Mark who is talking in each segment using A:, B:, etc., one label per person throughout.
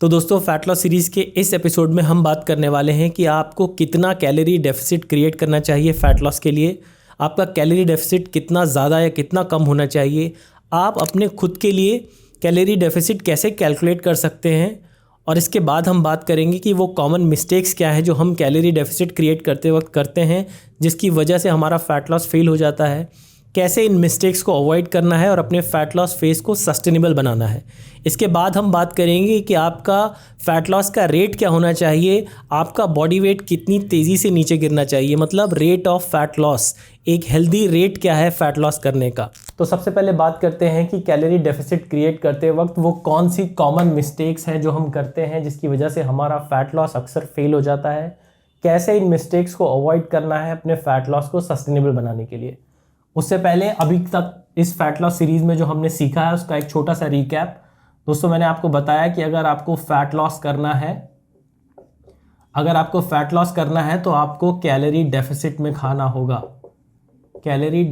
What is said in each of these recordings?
A: तो दोस्तों fat loss series के इस एपिसोड में हम बात करने वाले हैं कि आपको कितना कैलोरी डेफिसिट क्रिएट करना चाहिए फ़ैट लॉस के लिए। आपका कैलोरी डेफिसिट कितना ज़्यादा या कितना कम होना चाहिए। आप अपने खुद के लिए कैलोरी डेफिसिट कैसे कैलकुलेट कर सकते हैं। और इसके बाद हम बात करेंगे कि वो कॉमन मिस्टेक्स क्या है जो हम कैलोरी डेफिसिट क्रिएट करते वक्त करते हैं, जिसकी वजह से हमारा फ़ैट लॉस फेल हो जाता है। कैसे इन मिस्टेक्स को अवॉइड करना है और अपने फ़ैट लॉस फेज़ को सस्टेनेबल बनाना है। इसके बाद हम बात करेंगे कि आपका फ़ैट लॉस का रेट क्या होना चाहिए, आपका बॉडी वेट कितनी तेज़ी से नीचे गिरना चाहिए, मतलब रेट ऑफ फैट लॉस, एक हेल्दी रेट क्या है फ़ैट लॉस करने का। तो सबसे पहले बात करते हैं कि कैलोरी डेफिसिट क्रिएट करते वक्त वो कौन सी कॉमन मिस्टेक्स हैं जो हम करते हैं जिसकी वजह से हमारा फ़ैट लॉस अक्सर फेल हो जाता है। कैसे इन मिस्टेक्स को अवॉइड करना है अपने फ़ैट लॉस को सस्टेनेबल बनाने के लिए। उससे पहले अभी तक इस फैट लॉस सीरीज़ में जो हमने सीखा है उसका एक छोटा सा रिकैप। दोस्तों मैंने आपको बताया कि अगर आपको फ़ैट लॉस करना है तो आपको कैलोरी डेफिसिट में खाना होगा। कैलोरी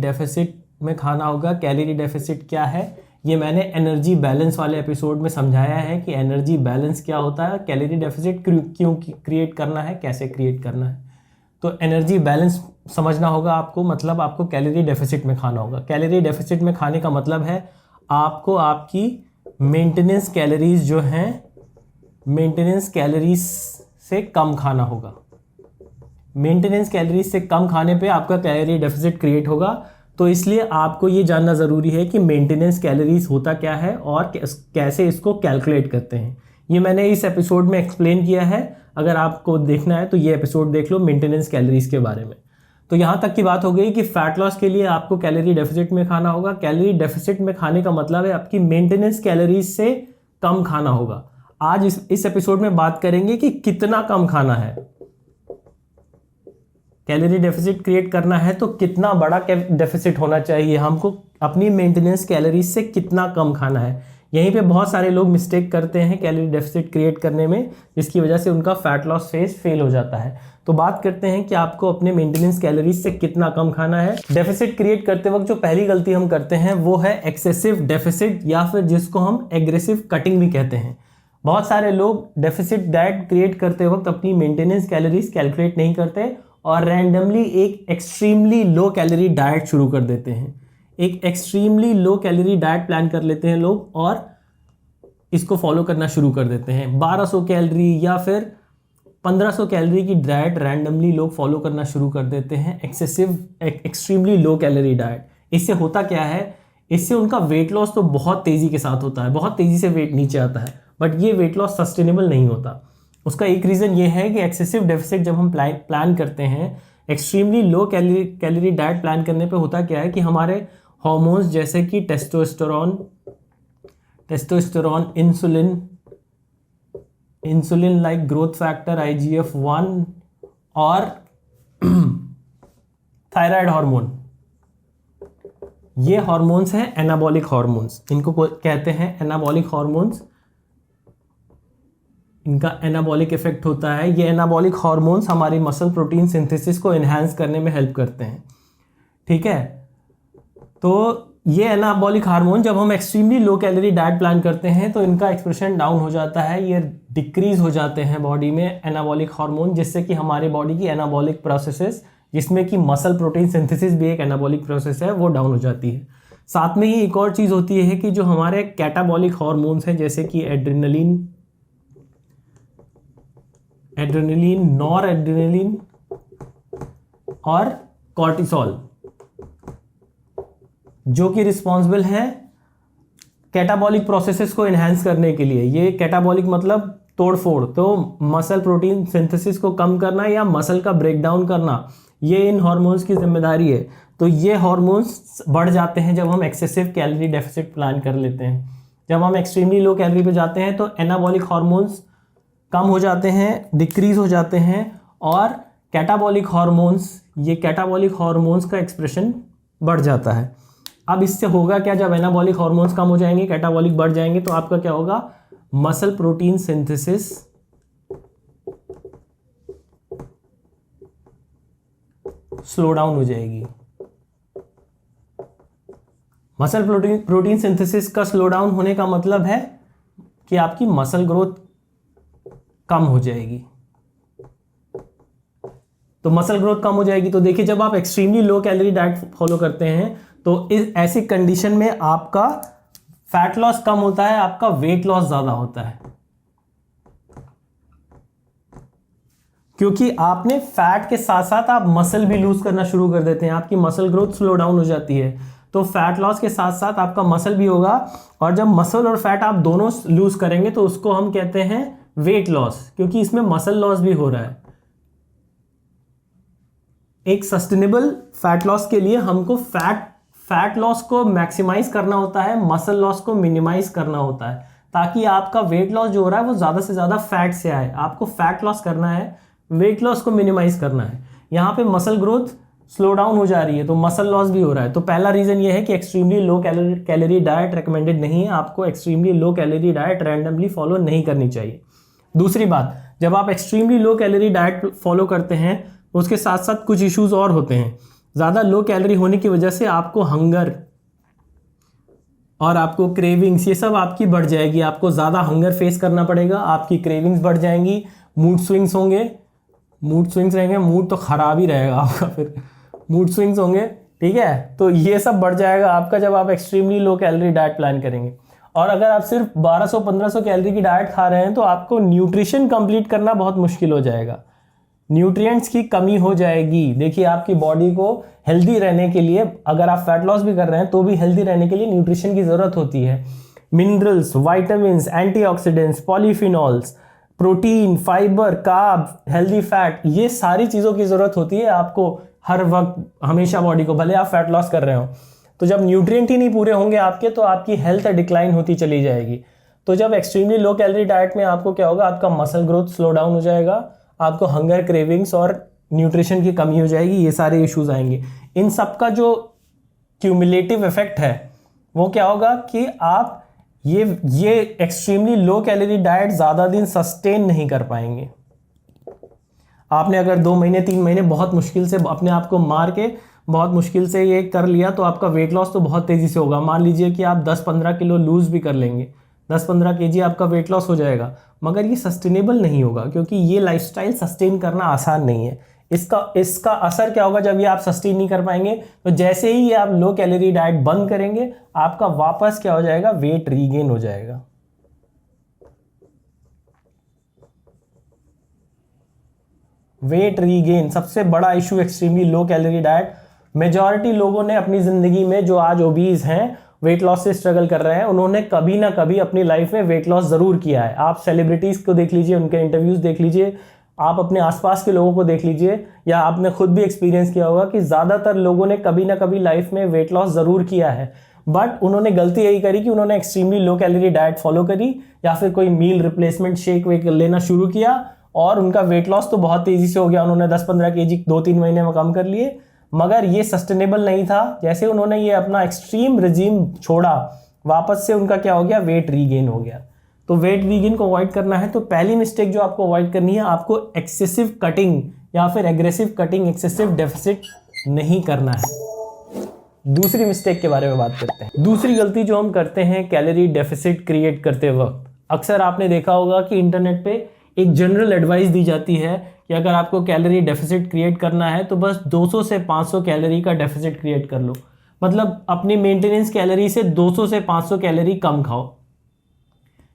A: डेफिसिट क्या है ये मैंने एनर्जी बैलेंस वाले एपिसोड में समझाया है कि एनर्जी बैलेंस क्या होता है, कैलोरी डेफिसिट क्यों क्रिएट करना है, कैसे क्रिएट करना है। तो एनर्जी बैलेंस समझना होगा आपको, मतलब आपको कैलोरी डेफिसिट में खाना होगा। कैलोरी डेफिसिट में खाने का मतलब है आपको आपकी मेंटेनेंस कैलोरीज जो हैं, मेंटेनेंस कैलोरीज से कम खाना होगा। मेंटेनेंस कैलोरीज से कम खाने पे आपका कैलोरी डेफिसिट क्रिएट होगा। तो इसलिए आपको ये जानना ज़रूरी है कि मेंटेनेंस कैलोरीज होता क्या है और कैसे इसको कैलकुलेट करते हैं। ये मैंने इस एपिसोड में एक्सप्लेन किया है। अगर आपको देखना है तो ये एपिसोड देख लो मेंटेनेंस कैलोरीज के बारे में। तो यहाँ तक की बात हो गई कि फैट लॉस के लिए आपको कैलोरी डेफिसिट में खाना होगा। कैलोरी डेफिसिट में खाने का मतलब है आपकी मेंटेनेंस कैलोरीज से कम खाना होगा। आज इस एपिसोड में बात करेंगे कि कितना कम खाना है। कैलोरी डेफिसिट क्रिएट करना है तो कितना बड़ा डेफिसिट होना चाहिए, हमको अपनी मेंटेनेंस कैलोरीज से कितना कम खाना है। यहीं पे बहुत सारे लोग मिस्टेक करते हैं कैलोरी डेफिसिट क्रिएट करने में, जिसकी वजह से उनका फैट लॉस फेज फेल हो जाता है। तो बात करते हैं कि आपको अपने मेंटेनेंस कैलोरीज से कितना कम खाना है। डेफिसिट क्रिएट करते वक्त जो पहली गलती हम करते हैं वो है एक्सेसिव डेफिसिट, या फिर जिसको हम एग्रेसिव कटिंग भी कहते हैं। बहुत सारे लोग डेफिसिट डाइट क्रिएट करते वक्त अपनी मेंटेनेंस कैलोरीज कैलकुलेट नहीं करते और रैंडमली एक एक्सट्रीमली लो कैलोरी डाइट शुरू कर देते हैं। एक extremely low calorie diet plan कर लेते हैं लोग और इसको फॉलो करना शुरू कर देते हैं। 1200 कैलोरी या फिर 1500 कैलोरी की डाइट रैंडमली लोग फॉलो करना शुरू कर देते हैं, एक्सट्रीमली लो कैलोरी डाइट। इससे होता क्या है, इससे उनका वेट लॉस तो बहुत तेज़ी के साथ होता है, बहुत तेज़ी से वेट नीचे आता है, बट ये वेट लॉस सस्टेनेबल नहीं होता। उसका एक रीज़न ये है कि एक्सेसिव डेफिसिट जब हम प्लान करते हैं, extremely low calorie diet plan करने पे होता क्या है कि हमारे हार्मोन्स जैसे कि testosterone, insulin like growth factor IGF-1 और थायराइड हार्मोन, ये हार्मोन्स हैं एनाबॉलिक हार्मोन्स। इनको कहते हैं एनाबॉलिक हार्मोन्स। इनका एनाबॉलिक इफेक्ट होता है। ये एनाबॉलिक हार्मोन्स हमारी मसल प्रोटीन सिंथेसिस को एनहांस करने में हेल्प करते हैं। ठीक है, तो ये एनाबॉलिक हार्मोन जब हम extremely low calorie diet plan करते हैं तो इनका एक्सप्रेशन डाउन हो जाता है, ये डिक्रीज हो जाते हैं बॉडी में एनाबॉलिक हार्मोन, जिससे कि हमारी बॉडी की एनाबॉलिक प्रोसेसेस, जिसमें कि मसल प्रोटीन सिंथेसिस भी एक एनाबॉलिक प्रोसेस है, वो डाउन हो जाती है। साथ में ही एक और चीज़ होती है कि जो हमारे कैटाबॉलिक हार्मोन्स हैं जैसे कि एड्रेनलिन, नॉर एड्रेनलिन और कॉर्टिसोल, जो कि रिस्पॉन्सिबल है कैटाबॉलिक प्रोसेसेस को एनहांस करने के लिए। ये कैटाबॉलिक मतलब तोड़फोड़, तो मसल प्रोटीन सिंथेसिस को कम करना या मसल का ब्रेकडाउन करना, ये इन हार्मोन्स की जिम्मेदारी है। तो ये हार्मोन्स बढ़ जाते हैं जब हम एक्सेसिव कैलोरी डेफिसिट प्लान कर लेते हैं। जब हम एक्सट्रीमली लो कैलोरी पे जाते हैं तो एनाबॉलिक हार्मोन्स कम हो जाते हैं, डिक्रीज हो जाते हैं, और कैटाबॉलिक हार्मोन्स का एक्सप्रेशन बढ़ जाता है। अब इससे होगा क्या, जब एनाबॉलिक हार्मोन्स कम हो जाएंगे, कैटाबॉलिक बढ़ जाएंगे, तो आपका क्या होगा, muscle protein synthesis slow down हो जाएगी। मसल प्रोटीन सिंथेसिस का स्लो डाउन होने का मतलब है कि आपकी मसल ग्रोथ कम हो जाएगी। तो मसल ग्रोथ कम हो जाएगी। तो देखिए, जब आप extremely low calorie diet follow करते हैं तो इस ऐसी कंडीशन में आपका फैट लॉस कम होता है, आपका वेट लॉस ज्यादा होता है, क्योंकि आपने फैट के साथ साथ आप मसल भी लूज करना शुरू कर देते हैं, आपकी मसल ग्रोथ स्लो डाउन हो जाती है। तो फैट लॉस के साथ साथ आपका मसल भी होगा, और जब मसल और फैट आप दोनों लूज करेंगे तो उसको हम कहते हैं वेट लॉस, क्योंकि इसमें मसल लॉस भी हो रहा है। एक सस्टेनेबल फैट लॉस के लिए हमको फैट लॉस को मैक्सिमाइज करना होता है, मसल लॉस को मिनिमाइज करना होता है, ताकि आपका वेट लॉस जो हो रहा है वो ज्यादा से ज्यादा फैट से आए। आपको फैट लॉस करना है, वेट लॉस को मिनिमाइज करना है। यहाँ पे मसल ग्रोथ स्लो डाउन हो जा रही है तो मसल लॉस भी हो रहा है। तो पहला रीजन ये है कि extremely low calorie diet recommended नहीं है, आपको extremely low calorie diet randomly follow नहीं करनी चाहिए। दूसरी बात, जब आप extremely low calorie diet follow करते हैं उसके साथ साथ कुछ इश्यूज और होते हैं। ज़्यादा लो कैलोरी होने की वजह से आपको हंगर और आपको क्रेविंग्स ये सब आपकी बढ़ जाएगी, आपको ज़्यादा हंगर फेस करना पड़ेगा, आपकी क्रेविंग्स बढ़ जाएंगी, मूड स्विंग्स होंगे, मूड स्विंग्स रहेंगे, मूड तो खराब ही रहेगा आपका, फिर मूड स्विंग्स होंगे, ठीक है। तो ये सब बढ़ जाएगा आपका जब आप extremely low calorie diet plan करेंगे। और अगर आप सिर्फ 1200-1500 कैलोरी की डाइट खा रहे हैं तो आपको न्यूट्रिशन कंप्लीट करना बहुत मुश्किल हो जाएगा, न्यूट्रिएंट्स की कमी हो जाएगी। देखिए, आपकी बॉडी को हेल्दी रहने के लिए, अगर आप फैट लॉस भी कर रहे हैं तो भी हेल्दी रहने के लिए न्यूट्रिशन की ज़रूरत होती है। Minerals, vitamins, antioxidants, polyphenols, protein, fibre, carb, healthy fat, ये सारी चीज़ों की ज़रूरत होती है आपको हर वक्त, हमेशा बॉडी को, भले आप फैट लॉस कर रहे हो। तो जब न्यूट्रिएंट ही नहीं पूरे होंगे आपके तो आपकी हेल्थ डिक्लाइन होती चली जाएगी। तो जब एक्सट्रीमली लो कैलोरी डाइट में आपको क्या होगा, आपका मसल ग्रोथ स्लो डाउन हो जाएगा, आपको हंगर, क्रेविंग्स और न्यूट्रिशन की कमी हो जाएगी, ये सारे इश्यूज आएंगे। इन सब का जो क्यूमुलेटिव इफेक्ट है वो क्या होगा कि आप ये एक्सट्रीमली लो कैलोरी डाइट ज़्यादा दिन सस्टेन नहीं कर पाएंगे। आपने अगर 2 महीने 3 महीने बहुत मुश्किल से अपने आप को मार के बहुत मुश्किल से ये कर लिया तो आपका वेट लॉस तो बहुत तेज़ी से होगा। मान लीजिए कि आप 10-15 किलो लूज भी कर लेंगे, 10-15 केजी आपका वेट लॉस हो जाएगा, मगर ये सस्टेनेबल नहीं होगा, क्योंकि ये लाइफस्टाइल सस्टेन करना आसान नहीं है। इसका असर क्या होगा, जब ये आप सस्टेन नहीं कर पाएंगे तो जैसे ही ये आप लो कैलोरी डाइट बंद करेंगे आपका वापस क्या हो जाएगा, वेट रीगेन हो जाएगा। वेट रीगेन सबसे बड़ा issue extremely low calorie diet. Majority लोगों ने अपनी जिंदगी में, जो आज ओबीज हैं, वेट लॉस से स्ट्रगल कर रहे हैं, उन्होंने कभी ना कभी अपनी लाइफ में वेट लॉस जरूर किया है। आप सेलिब्रिटीज को देख लीजिए, उनके इंटरव्यूज देख लीजिए, आप अपने आसपास के लोगों को देख लीजिए, या आपने खुद भी एक्सपीरियंस किया होगा कि ज्यादातर लोगों ने कभी ना कभी लाइफ में वेट लॉस जरूर किया है। बट उन्होंने गलती यही करी कि उन्होंने extremely low calorie diet follow करी, या फिर कोई मील रिप्लेसमेंट शेक वेक लेना शुरू किया, और उनका वेट लॉस तो बहुत तेजी से हो गया, उन्होंने 10-15 केजी 2-3 महीने में कम कर लिए, मगर ये सस्टेनेबल नहीं था। जैसे उन्होंने ये अपना एक्सट्रीम रिजीम छोड़ा, वापस से उनका क्या हो गया, वेट रीगेन हो गया। तो वेट रीगेन को अवॉइड करना है तो पहली मिस्टेक जो आपको अवॉइड करनी है, आपको एक्सेसिव कटिंग या फिर एग्रेसिव कटिंग, एक्सेसिव डेफिसिट नहीं करना है। दूसरी मिस्टेक के बारे में बात करते हैं। दूसरी गलती जो हम करते हैं कैलोरी डेफिसिट क्रिएट करते वक्त, अक्सर आपने देखा होगा कि इंटरनेट पे एक जनरल एडवाइस दी जाती है कि अगर आपको कैलोरी डेफिसिट क्रिएट करना है तो बस 200 से 500 कैलोरी का डेफिसिट क्रिएट कर लो, मतलब अपनी मेंटेनेंस कैलोरी से 200 से 500 कैलोरी कम खाओ।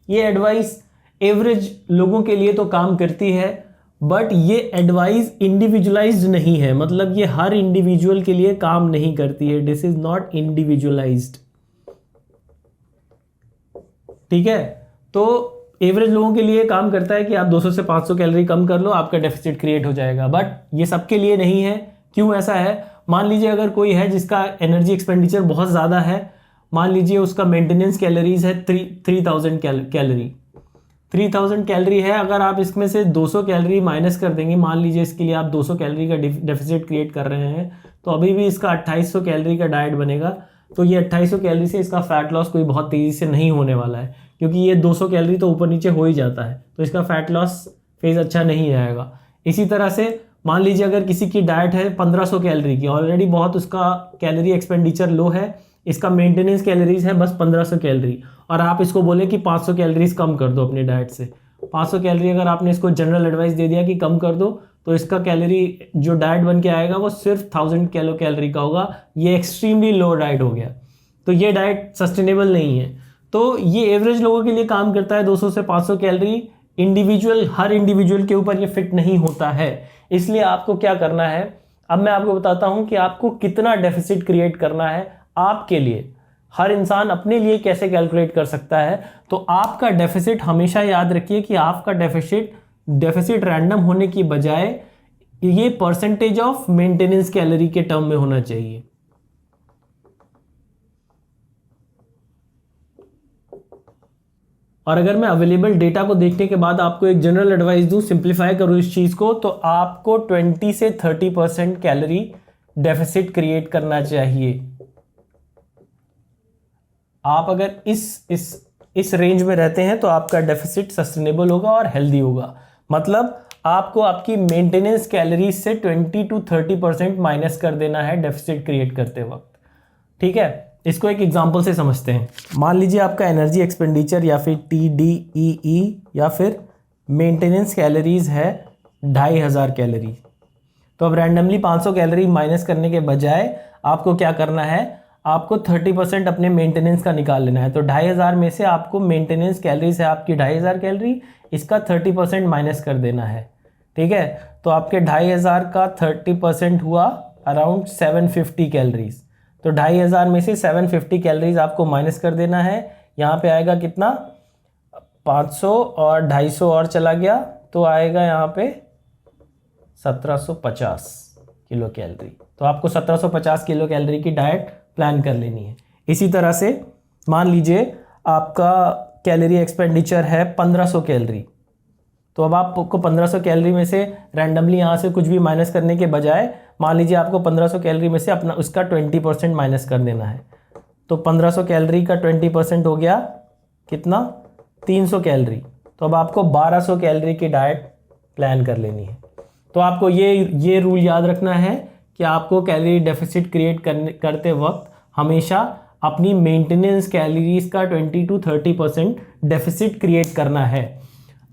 A: ये एडवाइस एवरेज लोगों के लिए तो काम करती है, बट ये एडवाइस इंडिविजुअलाइज्ड नहीं है, मतलब ये हर इंडिविजुअल के लिए काम नहीं करती है। दिस इज नॉट इंडिविजुअलाइज्ड, ठीक है। तो एवरेज लोगों के लिए काम करता है कि आप 200 से 500 कैलोरी कम कर लो, आपका डेफिसिट क्रिएट हो जाएगा, बट ये सबके लिए नहीं है। क्यों ऐसा है? मान लीजिए अगर कोई है जिसका एनर्जी एक्सपेंडिचर बहुत ज़्यादा है, मान लीजिए उसका मेंटेनेंस कैलोरीज है 3000 कैलोरी, 3000 कैलोरी है, अगर आप इसमें से 200 कैलोरी माइनस कर देंगे, मान लीजिए इसके लिए आप 200 कैलोरी का डेफिसिट क्रिएट कर रहे हैं, तो अभी भी इसका 2800 कैलोरी का डाइट बनेगा। तो ये 2800 कैलोरी से इसका फैट लॉस कोई बहुत तेज़ी से नहीं होने वाला है, क्योंकि ये 200 कैलोरी तो ऊपर नीचे हो ही जाता है, तो इसका फैट लॉस फेज अच्छा नहीं आएगा। इसी तरह से मान लीजिए अगर किसी की डाइट है 1500 कैलोरी की, ऑलरेडी बहुत उसका कैलोरी एक्सपेंडिचर लो है, इसका मेंटेनेंस कैलोरीज है बस 1500 कैलोरी, और आप इसको बोले कि 500 कैलोरीज कम कर दो अपनी डाइट से, 500 कैलोरी अगर आपने इसको जनरल एडवाइस दे दिया कि कम कर दो, तो इसका कैलोरी जो डाइट बन के आएगा वो सिर्फ 1000 किलो कैलोरी का होगा। ये एक्सट्रीमली लो डाइट हो गया, तो ये डाइट सस्टेनेबल नहीं है। तो ये एवरेज लोगों के लिए काम करता है 200 से 500 कैलोरी। हर इंडिविजुअल के ऊपर ये फिट नहीं होता है। इसलिए आपको क्या करना है, अब मैं आपको बताता हूं कि आपको कितना डेफिसिट क्रिएट करना है आपके लिए। हर इंसान अपने लिए कैसे कैलकुलेट कर सकता है। तो आपका डेफिसिट, हमेशा याद रखिए कि आपका डेफिसिट रैंडम होने की बजाय ये परसेंटेज ऑफ मेंटेनेंस कैलोरी के टर्म में होना चाहिए। और अगर मैं अवेलेबल डेटा को देखने के बाद आपको एक जनरल एडवाइस दूं, सिंप्लीफाई करूं इस चीज को, तो आपको 20 से 30% कैलोरी डेफिसिट क्रिएट करना चाहिए। आप अगर इस रेंज में रहते हैं तो आपका डेफिसिट सस्टेनेबल होगा और हेल्दी होगा। मतलब आपको आपकी मेंटेनेंस कैलोरी से 20 to 30% माइनस कर देना है डेफिसिट क्रिएट करते वक्त। ठीक है, इसको एक एग्जांपल से समझते हैं। मान लीजिए आपका एनर्जी एक्सपेंडिचर या फिर TDEE या फिर मेंटेनेंस कैलोरीज है 2500 कैलोरी। तो अब रैंडमली 500 कैलोरी माइनस करने के बजाय आपको क्या करना है, आपको 30% अपने मेंटेनेंस का निकाल लेना है। तो 2500 में से आपको मेंटेनेंस कैलोरीज है आपकी 2500 कैलोरी, इसका 30% माइनस कर देना है। ठीक है, तो आपके 2500 का 30% हुआ अराउंड 750 कैलोरीज। तो 2500 में से 750 कैलोरीज आपको माइनस कर देना है। यहाँ पे आएगा कितना, 500 और 250 और चला गया तो आएगा यहाँ पे 1750 किलो कैलोरी। तो आपको 1750 किलो कैलोरी की डाइट प्लान कर लेनी है। इसी तरह से मान लीजिए आपका कैलोरी एक्सपेंडिचर है 1500 कैलोरी। तो अब आपको 1500 कैलोरी में से रैंडमली यहाँ से कुछ भी माइनस करने के बजाय मान लीजिए आपको 1500 कैलोरी में से अपना उसका 20% माइनस कर देना है। तो 1500 कैलोरी का 20% हो गया कितना, 300 कैलोरी। तो अब आपको 1200 कैलोरी की डाइट प्लान कर लेनी है। तो आपको ये रूल याद रखना है कि आपको कैलोरी डेफिसिट क्रिएट करते वक्त हमेशा अपनी मेंटेनेंस कैलोरीज का 20 to 30% डेफिसिट क्रिएट करना है।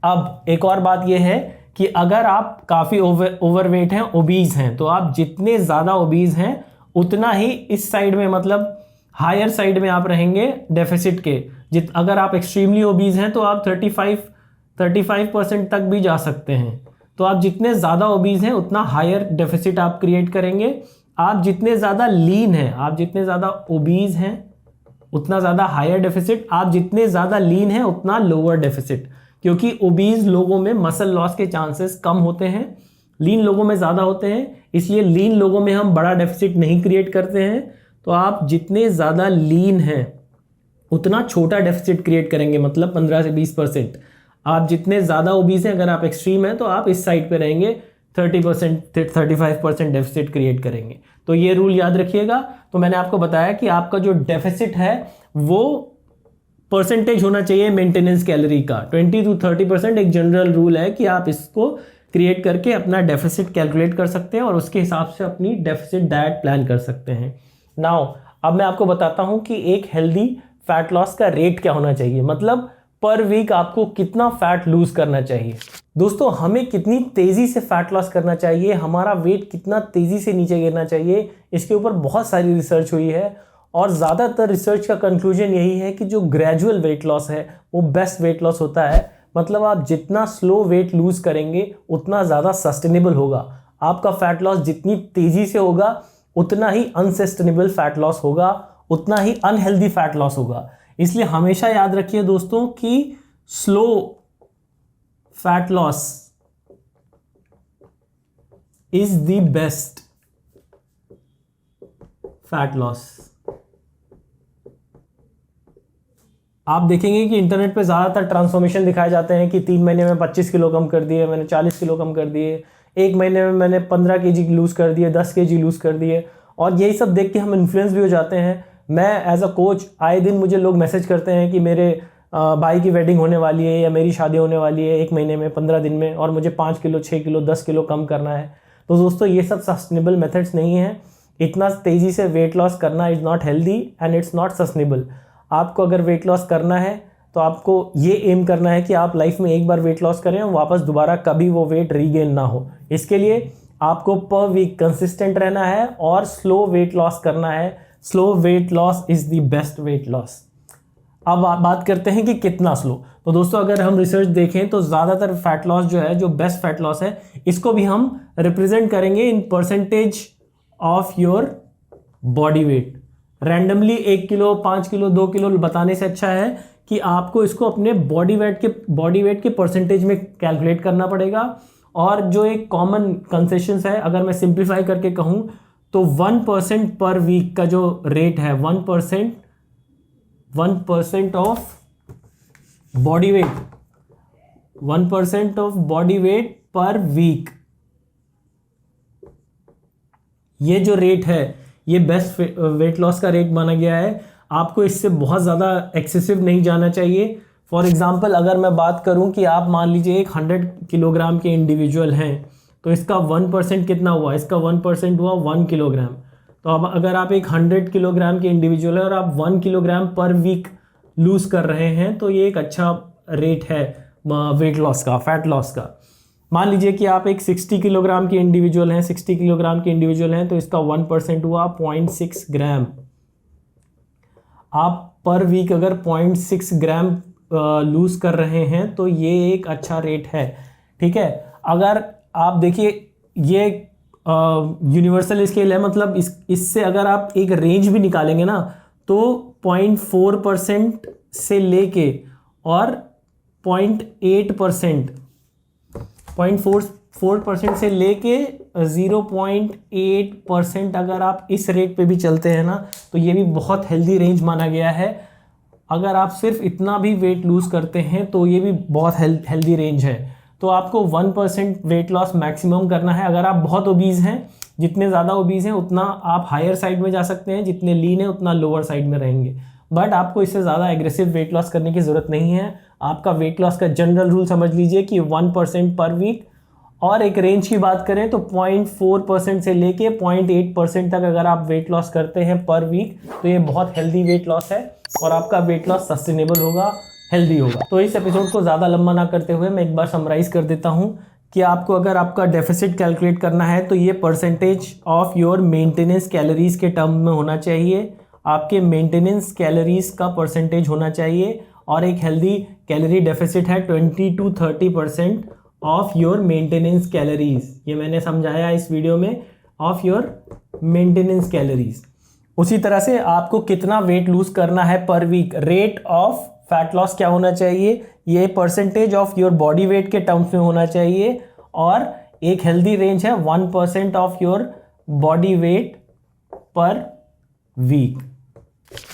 A: अब एक और बात यह है कि अगर आप काफ़ी ओवरवेट हैं, ओबीज हैं, तो आप जितने ज़्यादा ओबीज हैं उतना ही इस साइड में, मतलब हायर साइड में आप रहेंगे डेफिसिट के। अगर आप एक्सट्रीमली ओबीज हैं तो आप 35% तक भी जा सकते हैं। तो आप जितने ज़्यादा ओबीज हैं उतना हायर डेफिसिट आप क्रिएट करेंगे। आप जितने ज़्यादा लीन हैं, आप जितने ज़्यादा ओबीज हैं उतना ज़्यादा हायर डेफिसिट, आप जितने ज़्यादा लीन हैं उतना लोअर डेफिसिट। क्योंकि ओबीज लोगों में मसल लॉस के चांसेस कम होते हैं, लीन लोगों में ज़्यादा होते हैं। इसलिए लीन लोगों में हम बड़ा डेफिसिट नहीं क्रिएट करते हैं। तो आप जितने ज़्यादा लीन हैं उतना छोटा डेफिसिट क्रिएट करेंगे, मतलब 15 से 20%। आप जितने ज़्यादा ओबीज हैं, अगर आप एक्सट्रीम हैं तो आप इस साइड पे रहेंगे, 30% 35% डेफिसिट क्रिएट करेंगे। तो ये रूल याद रखिएगा। तो मैंने आपको बताया कि आपका जो डेफिसिट है वो परसेंटेज होना चाहिए मेंटेनेंस कैलोरी का। 20 to 30% एक जनरल रूल है कि आप इसको क्रिएट करके अपना डेफिसिट कैलकुलेट कर सकते हैं और उसके हिसाब से अपनी डेफिसिट डाइट प्लान कर सकते हैं। नाउ अब मैं आपको बताता हूं कि एक हेल्दी फैट लॉस का रेट क्या होना चाहिए, मतलब पर वीक आपको कितना फैट लूज करना चाहिए। दोस्तों, हमें कितनी तेजी से फैट लॉस करना चाहिए, हमारा वेट कितना तेजी से नीचे गिरना चाहिए, इसके ऊपर बहुत सारी रिसर्च हुई है और ज़्यादातर रिसर्च का कंक्लूजन यही है कि जो ग्रेजुअल वेट लॉस है वो बेस्ट वेट लॉस होता है। मतलब आप जितना स्लो वेट लूज करेंगे उतना ज़्यादा सस्टेनेबल होगा। आपका फैट लॉस जितनी तेजी से होगा उतना ही अनसस्टेनेबल फैट लॉस होगा, उतना ही अनहेल्दी फैट लॉस होगा। इसलिए हमेशा याद रखिए दोस्तों कि slow fat loss is the best fat loss. आप देखेंगे कि इंटरनेट पे ज़्यादातर ट्रांसफॉर्मेशन दिखाए जाते हैं कि 3 महीने में 25 किलो कम कर दिए, मैंने 40 किलो कम कर दिए, 1 महीने में मैंने 15 केजी लूज़ कर दिए, 10 केजी लूज़ कर दिए। और यही सब देख के हम इन्फ्लुएंस भी हो जाते हैं। मैं एज अ कोच आए दिन मुझे लोग मैसेज करते हैं कि मेरे भाई की वेडिंग होने वाली है या मेरी शादी होने वाली है 1 महीने में, 15 दिन में, और मुझे 5 किलो 6 किलो 10 किलो कम करना है। तो दोस्तों, ये सब सस्टेनेबल मेथड्स नहीं है। इतना तेज़ी से वेट लॉस करना is not healthy and it's not sustainable. आपको अगर वेट लॉस करना है तो आपको ये एम करना है कि आप लाइफ में एक बार वेट लॉस करें और वापस दोबारा कभी वो वेट रीगेन ना हो। इसके लिए आपको पर वीक कंसिस्टेंट रहना है और स्लो वेट लॉस करना है। Slow weight loss is the best weight loss. अब आप बात करते हैं कि कितना स्लो। तो दोस्तों अगर हम रिसर्च देखें तो ज़्यादातर फैट लॉस जो है, जो बेस्ट फैट लॉस है, इसको भी हम रिप्रेजेंट करेंगे in percentage of your body wait. Randomly 1 kilo, 5 kilo, 2 kilo बताने से अच्छा है कि आपको इसको अपने बॉडी वेट के परसेंटेज में कैलकुलेट करना पड़ेगा। और जो एक कॉमन कंसेशंस है, अगर मैं सिंप्लीफाई करके कहूँ तो 1% पर वीक का जो रेट है, 1% of body weight, 1% of body weight per week, ये जो रेट है ये बेस्ट वेट लॉस का रेट माना गया है। आपको इससे बहुत ज़्यादा एक्सेसिव नहीं जाना चाहिए। फॉर एग्जाम्पल अगर मैं बात करूं कि आप मान लीजिए एक 100 किलोग्राम के इंडिविजुअल हैं, तो इसका 1% कितना हुआ, इसका 1% हुआ 1 किलोग्राम। तो अब अगर आप एक 100 किलोग्राम के इंडिविजुअल है और आप 1 किलोग्राम पर वीक लूज़ कर रहे हैं, तो ये एक अच्छा रेट है वेट लॉस का, फैट लॉस का। मान लीजिए कि आप एक 60 किलोग्राम के इंडिविजुअल हैं, 60 किलोग्राम के इंडिविजुअल हैं, तो इसका 1% हुआ 0.6 ग्राम। आप पर वीक अगर 0.6 ग्राम लूज़ कर रहे हैं तो ये एक अच्छा रेट है, ठीक है। अगर आप देखिए ये यूनिवर्सल स्केल है, मतलब इससे अगर आप एक रेंज भी निकालेंगे ना, तो 0.4% से लेके और 0.4% से लेके 0.8% अगर आप इस रेट पे भी चलते हैं ना, तो ये भी बहुत हेल्दी रेंज माना गया है। अगर आप सिर्फ इतना भी वेट लूज़ करते हैं तो ये भी बहुत हेल्दी रेंज है। तो आपको 1% वेट लॉस मैक्सिमम करना है। अगर आप बहुत ओबीज हैं, जितने ज़्यादा ओबीज हैं उतना आप हायर साइड में जा सकते हैं, जितने लीन है उतना लोअर साइड में रहेंगे। बट आपको इससे ज़्यादा एग्रेसिव वेट लॉस करने की ज़रूरत नहीं है। आपका वेट लॉस का जनरल रूल समझ लीजिए कि 1% पर वीक। और एक रेंज की बात करें तो 0.4% से लेके 0.8% तक अगर आप वेट लॉस करते हैं पर वीक, तो ये बहुत हेल्दी वेट लॉस है और आपका वेट लॉस सस्टेनेबल होगा, हेल्दी होगा। तो इस एपिसोड को ज़्यादा लंबा ना करते हुए मैं एक बार समराइज कर देता हूँ कि आपको अगर आपका डेफिसिट कैलकुलेट करना है तो ये percentage of your maintenance calories के टर्म में होना चाहिए। आपके मेंटेनेंस कैलोरीज का परसेंटेज होना चाहिए और एक हेल्दी कैलोरी डेफिसिट है 20 to 30% of your maintenance calories. ये मैंने समझाया इस वीडियो में, ऑफ योर मेंटेनेंस कैलोरीज। उसी तरह से आपको कितना वेट लूज करना है per week, rate of fat loss क्या होना चाहिए, ये percentage of your body weight के टर्म्स में होना चाहिए। और एक हेल्दी रेंज है 1% of your body weight per week.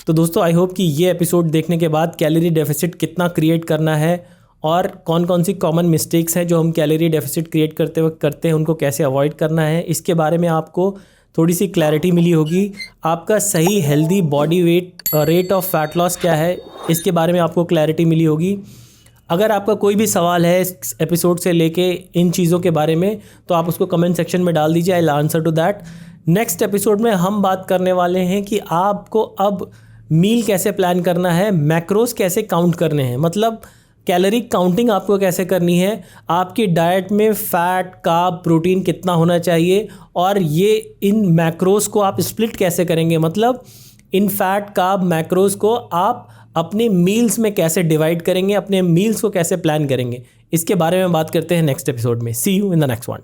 A: तो दोस्तों आई होप कि ये एपिसोड देखने के बाद कैलोरी डेफिसिट कितना क्रिएट करना है और कौन कौन सी कॉमन मिस्टेक्स हैं जो हम कैलोरी डेफिसिट क्रिएट करते वक्त करते हैं, उनको कैसे अवॉइड करना है, इसके बारे में आपको थोड़ी सी क्लैरिटी मिली होगी। आपका सही healthy body weight rate of fat loss क्या है, इसके बारे में आपको क्लैरिटी मिली होगी। अगर आपका कोई भी सवाल है इस एपिसोड से लेके इन चीज़ों के बारे में, तो आप उसको कमेंट सेक्शन में डाल दीजिए, I will answer to that. Next episode में हम बात करने वाले हैं कि आपको अब मील कैसे प्लान करना है, मैक्रोस कैसे काउंट करने हैं, मतलब कैलोरी काउंटिंग आपको कैसे करनी है, आपकी डाइट में फैट, कार्ब, प्रोटीन कितना होना चाहिए, और ये इन मैक्रोस को आप स्प्लिट कैसे करेंगे, मतलब इन फैट, कार्ब, मैक्रोस को आप अपने मील्स में कैसे डिवाइड करेंगे, अपने मील्स को कैसे प्लान करेंगे, इसके बारे में बात करते हैं नेक्स्ट एपिसोड में। See you in the next one.